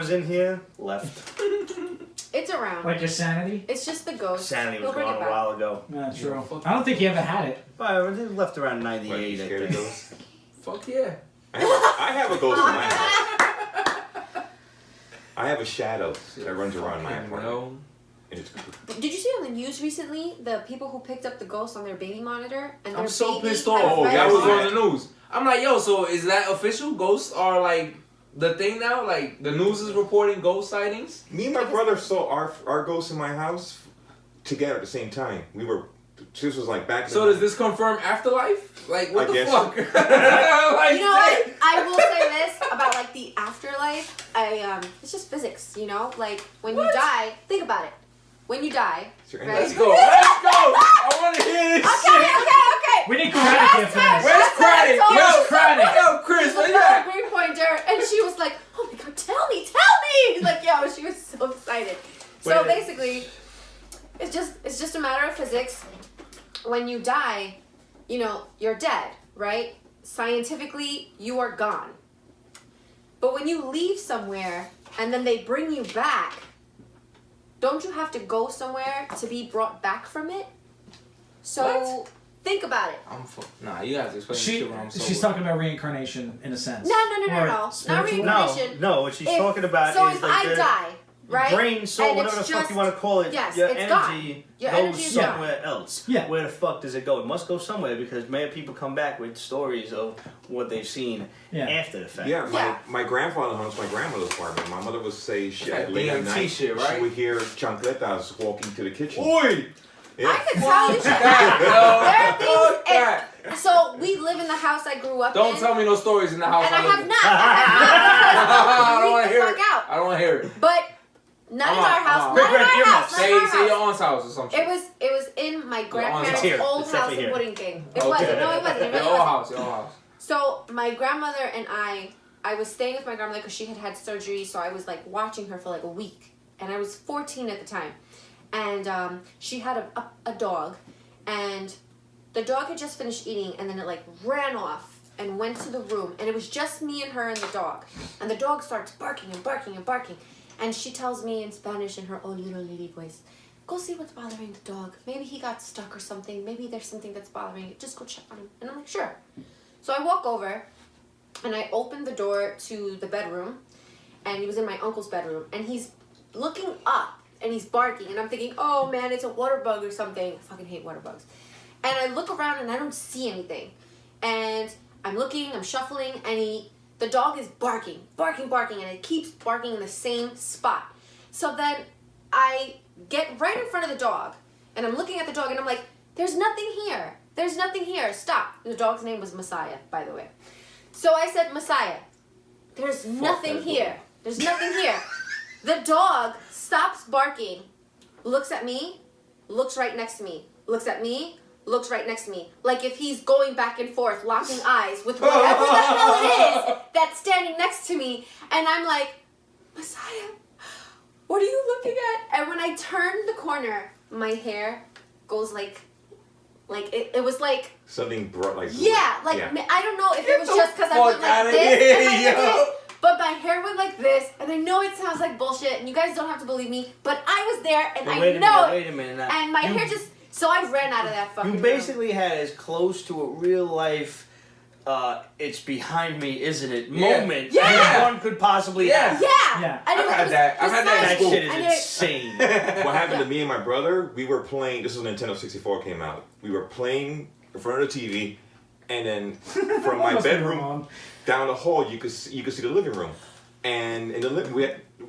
was in here, left. It's around. Like your sanity? It's just the ghost. Sanity was He'll bring gone it a back. while ago. Yeah, true. I don't think he ever had it. But it left around 98, What, you I scared of think. ghosts? Fuck yeah. I have a ghost in my house. I have a shadow that runs around my apartment. No. It's Did you see on the news recently the people who picked up the ghost on their baby monitor and their I'm so baby pissed had off. red That was eyes? on the news. I'm like, yo, so is that official? Ghosts are like the thing now? Like the news is reporting ghost sightings? Me and my brother saw our ghosts in my house together at the same time. This was like back. So does this confirm afterlife? Like what I the guess. fuck? Like, You know what? I will say this about like the afterlife. It's just physics, you know. Like when you die, think about it. When you die, Sure, right? Let's go. Let's go. I want to hear this shit. Okay. We need credit here for this. Where's credit? Where's credit? Yo, Chris, She was where you a at? green pointer, and she was like, "Oh my god, tell me!" Like, yo, she was so excited. So Wait. basically, it's just a matter of physics. When you die, you know, you're dead, right? Scientifically, you are gone. But when you leave somewhere and then they bring you back, don't you have to go somewhere to be brought back from it? So What? think about it. Nah, you guys explain this shit when I'm sober. She's talking about reincarnation in a sense. No. Or Not spiritual? reincarnation. No, what she's If- talking about so is if like I the die, right? brain, soul, and whatever it's the fuck just- you want to call it, yes, your it's energy gone. Your goes energy is gone. somewhere else. Yeah. Where the fuck does it go? It must go somewhere because many people come back with stories of what they've seen Yeah. after the fact. Yeah, Yeah. my grandfather haunts my grandmother's apartment. My mother would say like late at DMT night, shit, right? she would hear chancletas walking to the kitchen. Oi! Yeah. I could tell you. That, There are Fuck things. that. So we live in the house I grew up in. Don't tell me no stories in the house And I I live have in. not. I I don't want to freak hear the it. fuck out. I don't want to hear it. But not in our house. Not in Quick, our your house. mouth. Not in our Say your house. aunt's house or something. It was in my grandparents' here. old It's house definitely in here. Wooding King. It Okay. wasn't. No, it wasn't. It Your really old wasn't. house, your old house. So my grandmother and I was staying with my grandmother because she had surgery. So I was like watching her for like a week, and I was 14 at the time, and she had a dog, and the dog had just finished eating, and then it like ran off and went to the room, and it was just me and her and the dog, and the dog starts barking and barking and barking, and she tells me in Spanish in her own little lady voice, "Go see what's bothering the dog. Maybe he got stuck or something. Maybe there's something that's bothering it. Just go check on him." And I'm like, "Sure." So I walk over, and I open the door to the bedroom, and he was in my uncle's bedroom, and he's looking up, and he's barking, and I'm thinking, "Oh man, it's a water bug or something." I fucking hate water bugs. And I look around, and I don't see anything. And I'm looking, I'm shuffling, and the dog is barking, and it keeps barking in the same spot. So then I get right in front of the dog, and I'm looking at the dog, and I'm like, "There's nothing here. There's nothing here. Stop." And the dog's name was Messiah, by the way. So I said, "Messiah, there's nothing that here. dog. There's nothing here." The dog stops barking, looks at me, looks right next to me, looks at me, looks right next to me, like if he's going back and forth, locking eyes with whatever the hell it is that's standing next to me. And I'm like, "Messiah, what are you looking at?" And when I turn the corner, my hair goes like it was like, Something brought like yeah, like yeah. I don't know if Get it was the just because I went fuck like outta this, here, and I did yo. it, but my hair went like this, and I know it sounds like bullshit, and you guys don't have to believe me, but I was there, and But I wait know it, wait a minute. Now, and my you, hair just, so I ran out of that fucking You basically had as close to a real life, it's behind me, isn't it? Yeah. Moment Yeah. as one could possibly Yeah. have. room. Yeah. Yeah. And I've had that. I've had that in That school. shit is I did- insane. What happened Yeah. to me and my brother? We were playing. This was when Nintendo 64 came out. We were playing in front of the TV, and then from my Must be bedroom wrong. down the hall, you could see the living room, and in the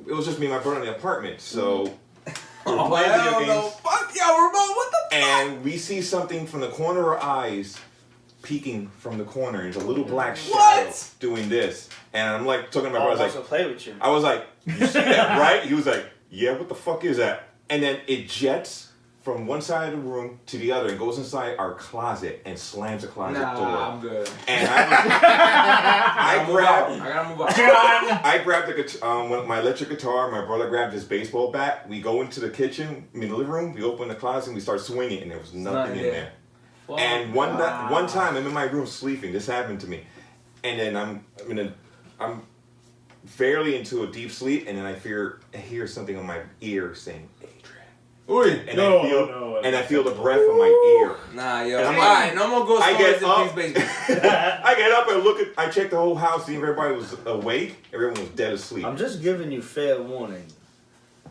it was just me and my brother in the apartment. So we were playing video games, Fuck yo, Ramon, what the fuck? and we see something from the corner of our eyes peeking from the corner. It's a little black shadow What? doing this, and I'm like talking to my I brother. I was was like, play with you. I was like, "You see that, right?" He was like, "Yeah, what the fuck is that?" And then it jets from one side of the room to the other and goes inside our closet and slams the closet Nah, door. I'm good. And I gotta move on. I grabbed my electric guitar. My brother grabbed his baseball bat. We go into the kitchen, the living room. We open the closet and we start swinging, and there was nothing in there. And one time I'm in my room sleeping. This happened to me, and then I'm fairly into a deep sleep, and then I hear something on my ear saying, Ooh. and I feel the breath on my ear. Nah, yo. And I'm Alright, no more ghost I stories get in up. Pete's basement. I get up and I check the whole house, see if everybody was awake. Everyone was dead asleep. I'm just giving you fair warning.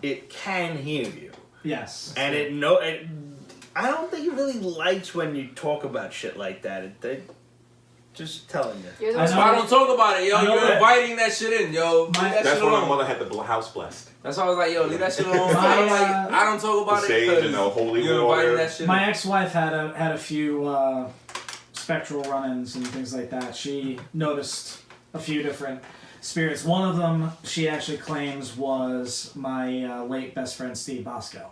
It can hear you. Yes. And I don't think it really likes when you talk about shit like that. Just telling you. You're the I know. I don't talk about it, yo. I know You're that. inviting that shit in, yo. Leave that That's shit when my alone. mother had the house blessed. That's why I was like, yo, leave that shit alone. My, I'm like, I don't talk about The it sage because and the holy you're water. inviting that shit My in. ex-wife had a few spectral run-ins and things like that. She noticed a few different spirits. One of them she actually claims was my late best friend Steve Bosco.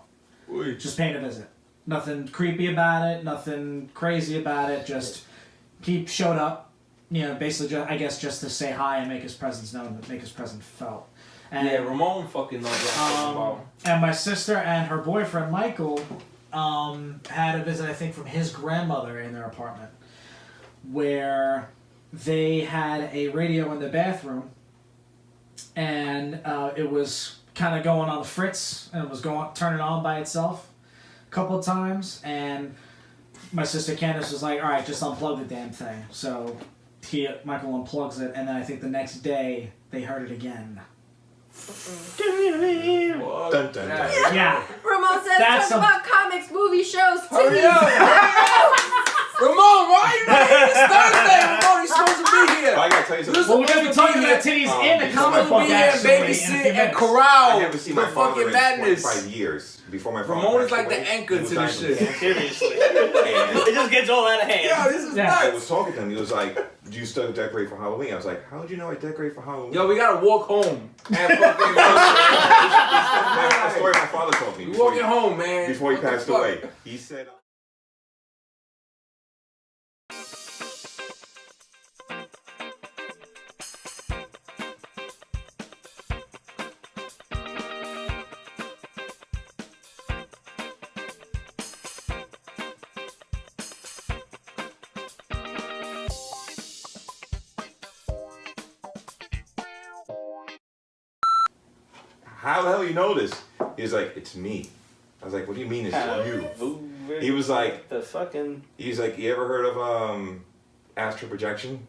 Just paying a visit. Nothing creepy about it. Nothing crazy about it. Just he showed up. Basically, I guess just to say hi and make his presence known, make his presence felt. And, Yeah, Ramon fucking knows what I'm talking about. and my sister and her boyfriend Michael had a visit, I think, from his grandmother in their apartment, where they had a radio in the bathroom, and it was kind of going on the fritz, and it was turning on by itself a couple of times, and my sister Candace was like, "All right, just unplug the damn thing." So Michael unplugs it, and then I think the next day they heard it again. What? Dun, dun, dun. Yeah. Ramon says That's talk about comics, movie shows, Hurry TV. up! Ramon, why are you not here? It's Thursday, Ramon. You're supposed to be here. But I gotta tell you something. Well, we're gonna be talking about titties in the because comic my book Be here, actually. in a babysit, few and minutes. corral. I haven't seen my with father fucking in madness. 25 years. Before my father Ramon is passed like the away, anchor he was to this dying shit. from Seriously. And It just gets all out of hand. Yo, this is Yeah. I nuts. was talking to him. He was like, "Do you still decorate for Halloween?" I was like, "How did you know I decorate for Halloween?" Yo, we gotta walk home. And fucking That's the story my father told me. we walking home, man. Before he What the passed fuck? away, he said. How the hell you know this? He was like, "It's me." I was like, "What do you mean it's you?" He was like, the fucking. He's like, "You ever heard of astral projection?"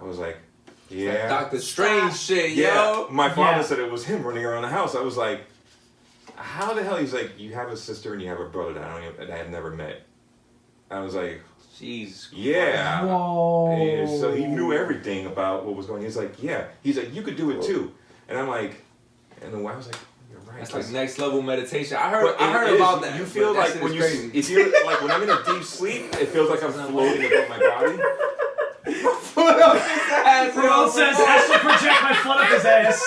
I was like, "Yeah." Doctor Strange shit, Yeah. yo. My father Yeah. said it was him running around the house. I was like, "How the hell?" He's like, "You have a sister and you have a brother that I have never met." I was like, Jesus Christ. "Yeah." Whoa. And so he knew everything about what was going on. He's like, "Yeah." He's like, "You could do it too." And I'm like, and then I was like, "You're right." That's like next level meditation. I But heard it is. about that. You feel but that like shit when is you, crazy. if you're like when I'm in a deep sleep, it feels like I'm floating above my body. Ramon says, "Astral project my foot up his ass."